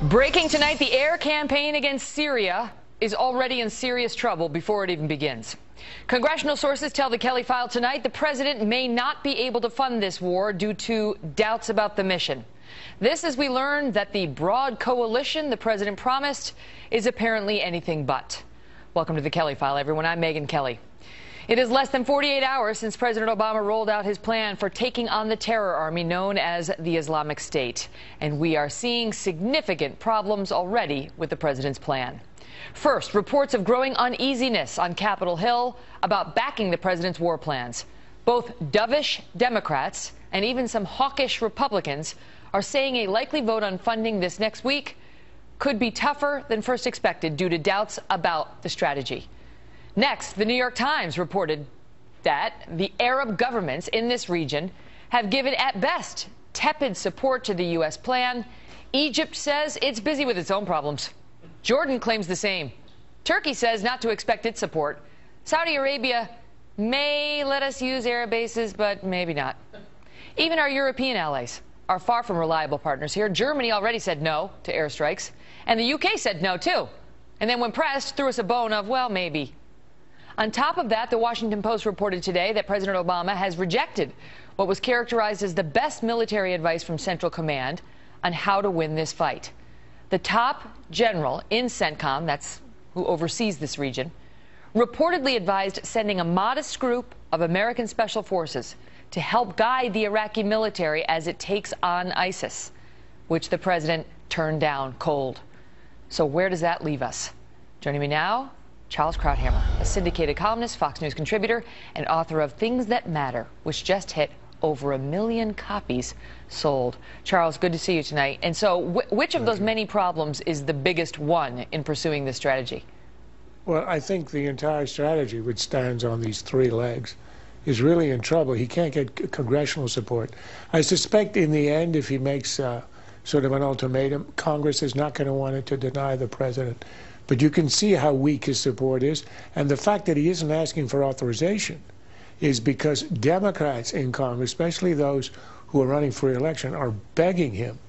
Breaking tonight, the air campaign against Syria is already in serious trouble before it even begins. Congressional sources tell the Kelly File tonight the president may not be able to fund this war due to doubts about the mission. This as we learn that the broad coalition the president promised is apparently anything but. Welcome to the Kelly File, everyone. I'm Megyn Kelly. It is less than 48 hours since President Obama rolled out his plan for taking on the terror army known as the Islamic State. And we are seeing significant problems already with the president's plan. First, reports of growing uneasiness on Capitol Hill about backing the president's war plans. Both dovish Democrats and even some hawkish Republicans are saying a likely vote on funding this next week could be tougher than first expected due to doubts about the strategy. Next, the New York Times reported that the Arab governments in this region have given, at best, tepid support to the U.S. plan. Egypt says it's busy with its own problems. Jordan claims the same. Turkey says not to expect its support. Saudi Arabia may let us use air bases, but maybe not. Even our European allies are far from reliable partners here. Germany already said no to airstrikes, and the UK said no, too. And then when pressed, threw us a bone of, well, maybe. On top of that, the Washington Post reported today that President Obama has rejected what was characterized as the best military advice from Central Command on how to win this fight. The top general in CENTCOM, that's who oversees this region, reportedly advised sending a modest group of American special forces to help guide the Iraqi military as it takes on ISIS, which the president turned down cold. So where does that leave us? Joining me now, Charles Krauthammer, a syndicated columnist, Fox News contributor, and author of Things That Matter, which just hit over 1 million copies sold. Charles, good to see you tonight. And so which of those many problems is the biggest one in pursuing this strategy? Well, I think the entire strategy, which stands on these three legs, is really in trouble. He can't get congressional support. I suspect in the end, if he makes sort of an ultimatum, Congress is not going to want it to deny the president. But you can see how weak his support is. And the fact that he isn't asking for authorization is because Democrats in Congress, especially those who are running for re-election, are begging him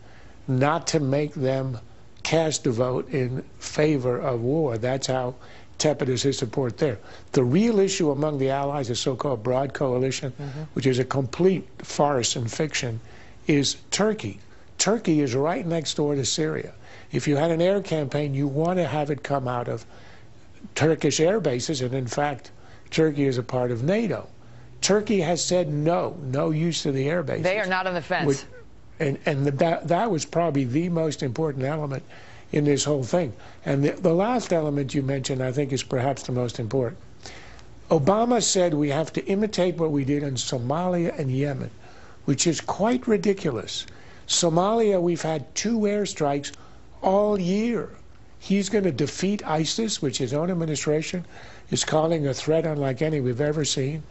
not to make them cast a vote in favor of war. That's how tepid is his support there. The real issue among the allies, the so-called broad coalition, which is a complete farce and fiction, is Turkey. Turkey is right next door to Syria. If you had an air campaign, you want to have it come out of Turkish air bases, and in fact, Turkey is a part of NATO. Turkey has said no use to the air bases. They are not on the fence. That was probably the most important element in this whole thing. And the last element you mentioned, I think, is perhaps the most important. Obama said we have to imitate what we did in Somalia and Yemen, which is quite ridiculous. Somalia, we've had 2 airstrikes all year. He's going to defeat ISIS, which his own administration is calling a threat unlike any we've ever seen,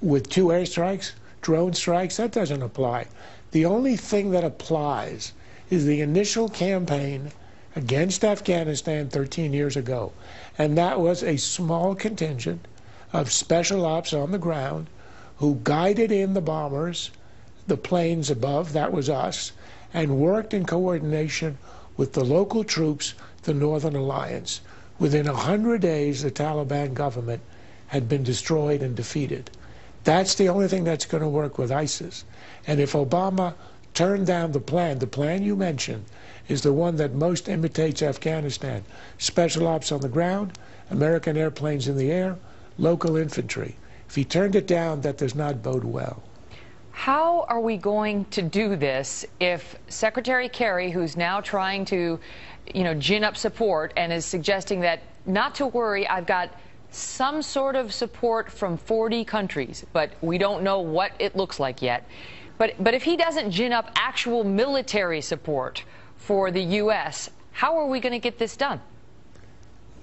with 2 airstrikes, drone strikes. That doesn't apply. The only thing that applies is the initial campaign against Afghanistan 13 years ago. And that was a small contingent of special ops on the ground who guided in the bombers, the planes above, that was us, and worked in coordination with the local troops, the Northern Alliance. Within 100 days, the Taliban government had been destroyed and defeated. That's the only thing that's going to work with ISIS. And if Obama turned down the plan you mentioned is the one that most imitates Afghanistan. Special ops on the ground, American airplanes in the air, local infantry. If he turned it down, that does not bode well. How are we going to do this if Secretary Kerry, who's now trying to, gin up support and is suggesting that not to worry, I've got some sort of support from 40 countries, but we don't know what it looks like yet. But if he doesn't gin up actual military support for the U.S., how are we going to get this done?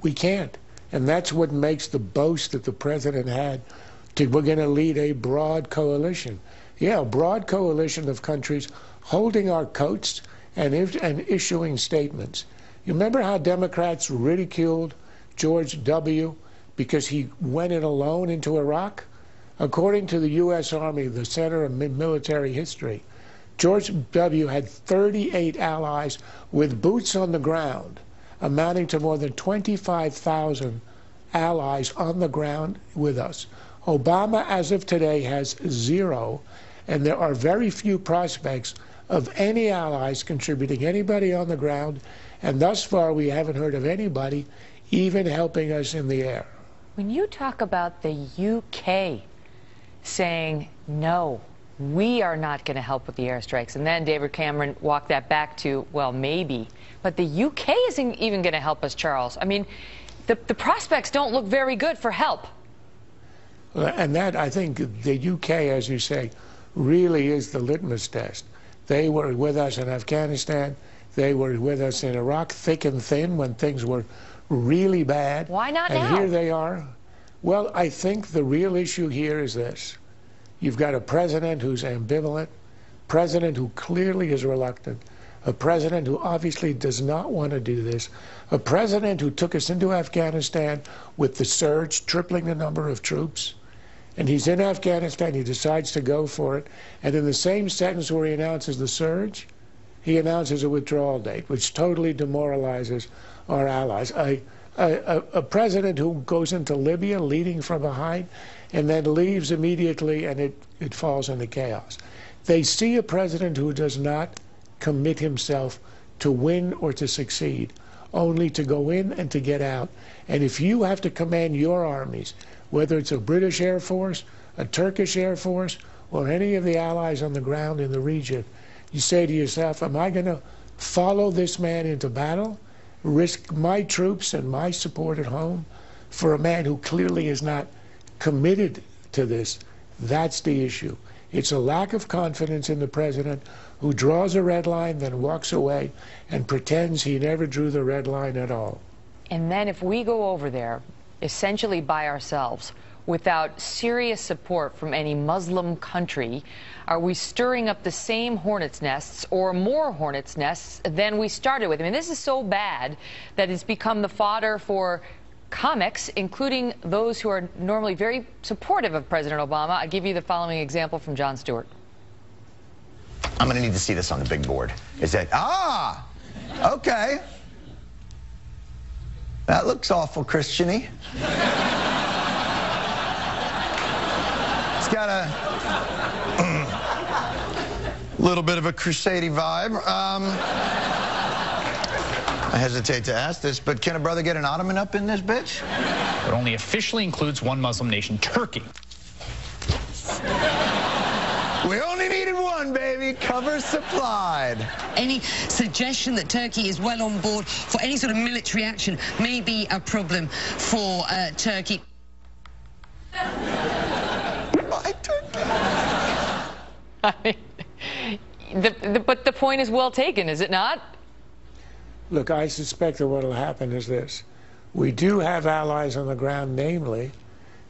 We can't. And that's what makes the boast that the president had we're going to lead a broad coalition. Yeah, a broad coalition of countries holding our coats and issuing statements. You remember how Democrats ridiculed George W. because he went in alone into Iraq? According to the U.S. Army, the Center of Military History, George W. had 38 allies with boots on the ground, amounting to more than 25,000 allies on the ground with us. Obama, as of today, has 0, and there are very few prospects of any allies contributing anybody on the ground, and thus far we haven't heard of anybody even helping us in the air. When you talk about the UK saying, no, we are not going to help with the airstrikes, and then David Cameron walked that back to, well, maybe, but the UK isn't even going to help us, Charles. I mean, the prospects don't look very good for help. And that, I think, the UK, as you say, really is the litmus test. They were with us in Afghanistan. They were with us in Iraq, thick and thin, when things were really bad. Why not now? And here they are. Well, I think the real issue here is this. You've got a president who's ambivalent, president who clearly is reluctant, a president who obviously does not want to do this, a president who took us into Afghanistan with the surge, tripling the number of troops, and he's in Afghanistan, he decides to go for it, and in the same sentence where he announces the surge, he announces a withdrawal date, which totally demoralizes our allies. A president who goes into Libya leading from behind and then leaves immediately, and it falls into chaos. They see a president who does not commit himself to win or to succeed, only to go in and to get out. And if you have to command your armies, whether it's a British Air Force, a Turkish Air Force, or any of the allies on the ground in the region, you say to yourself, am I going to follow this man into battle, risk my troops and my support at home for a man who clearly is not committed to this? That's the issue. It's a lack of confidence in the president, who draws a red line, then walks away and pretends he never drew the red line at all. And then if we go over there, essentially by ourselves, without serious support from any Muslim country, are we stirring up the same hornet's nests or more hornet's nests than we started with? I mean, this is so bad that it's become the fodder for comics, including those who are normally very supportive of President Obama. I'll give you the following example from Jon Stewart. I'm going to need to see this on the big board. Is that, okay. That looks awful Christian-y. It's got a little bit of a crusade vibe. I hesitate to ask this, but can a brother get an ottoman up in this bitch? It only officially includes one Muslim nation, Turkey. We only needed one, baby. Cover supplied. Any suggestion that Turkey is well on board for any sort of military action may be a problem for Turkey. Why Turkey? I mean, but the point is well taken, is it not? Look, I suspect that what will happen is this. We do have allies on the ground, namely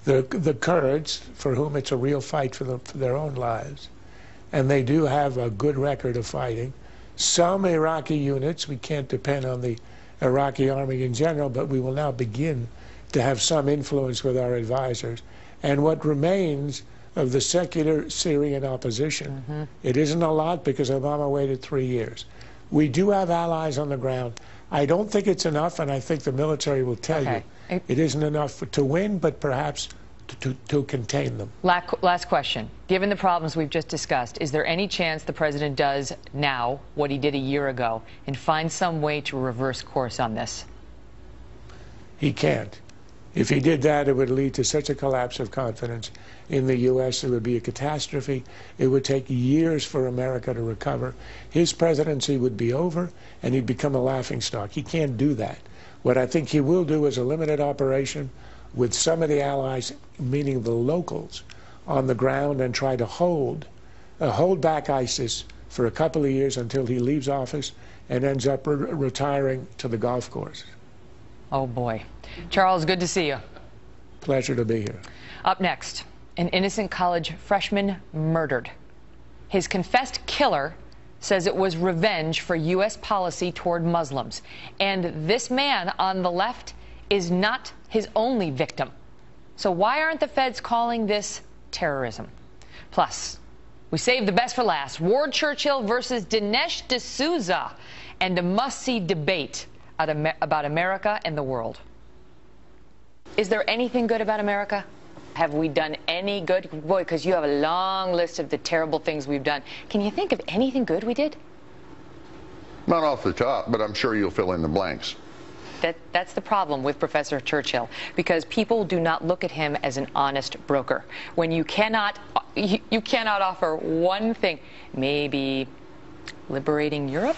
the Kurds, for whom it's a real fight for their own lives. And they do have a good record of fighting. Some Iraqi units, we can't depend on the Iraqi army in general, but we will now begin to have some influence with our advisors. And what remains of the secular Syrian opposition, it isn't a lot because Obama waited 3 years. We do have allies on the ground. I don't think it's enough, and I think the military will tell you it isn't enough to win, but perhaps to contain them. Last question. Given the problems we've just discussed, is there any chance the president does now what he did a year ago and finds some way to reverse course on this? He can't. If he did that, it would lead to such a collapse of confidence in the U.S. It would be a catastrophe. It would take years for America to recover. His presidency would be over, and he'd become a laughingstock. He can't do that. What I think he will do is a limited operation with some of the allies, meaning the locals, on the ground, and try to hold back ISIS for a couple of years until he leaves office and ends up retiring to the golf course. Oh, boy. Charles, good to see you. Pleasure to be here. Up next, an innocent college freshman murdered. His confessed killer says it was revenge for U.S. policy toward Muslims. And this man on the left is not his only victim. So why aren't the feds calling this terrorism? Plus, We saved the best for last. Ward Churchill versus Dinesh D'Souza, and a must-see debate about America and the world. Is there anything good about America? Have we done any good? Boy, because you have a long list of the terrible things we've done. Can you think of anything good we did? Not off the top, but I'm sure you'll fill in the blanks. That's the problem with Professor Churchill, because people do not look at him as an honest broker. When you cannot offer one thing, maybe liberating Europe?